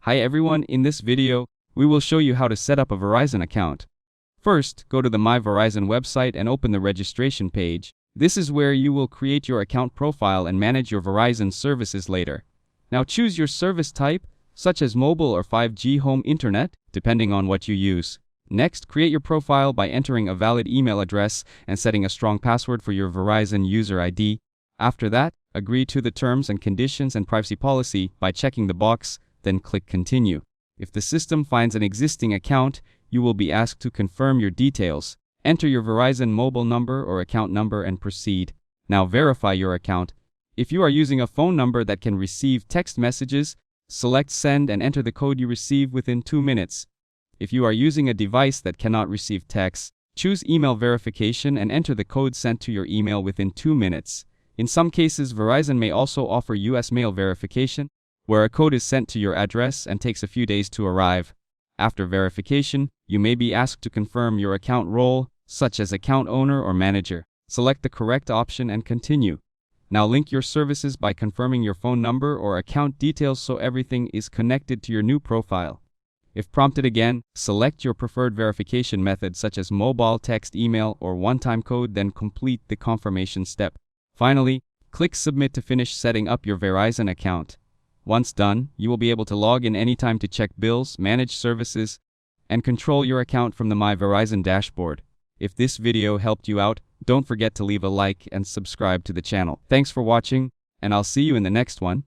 Hi everyone, in this video, we will show you how to set up a Verizon account. First, go to the My Verizon website and open the registration page. This is where you will create your account profile and manage your Verizon services later. Now choose your service type, such as mobile or 5G home internet, depending on what you use. Next, create your profile by entering a valid email address and setting a strong password for your Verizon user ID. After that, agree to the terms and conditions and privacy policy by checking the box, then click Continue. If the system finds an existing account, you will be asked to confirm your details. Enter your Verizon mobile number or account number and proceed. Now verify your account. If you are using a phone number that can receive text messages, select Send and enter the code you receive within 2 minutes. If you are using a device that cannot receive text, choose Email Verification and enter the code sent to your email within 2 minutes. In some cases, Verizon may also offer US mail verification, where a code is sent to your address and takes a few days to arrive. After verification, you may be asked to confirm your account role, such as account owner or manager. Select the correct option and continue. Now link your services by confirming your phone number or account details so everything is connected to your new profile. If prompted again, select your preferred verification method such as mobile, text, email, or one-time code, then complete the confirmation step. Finally, click Submit to finish setting up your Verizon account. Once done, you will be able to log in anytime to check bills, manage services, and control your account from the My Verizon dashboard. If this video helped you out, don't forget to leave a like and subscribe to the channel. Thanks for watching, and I'll see you in the next one.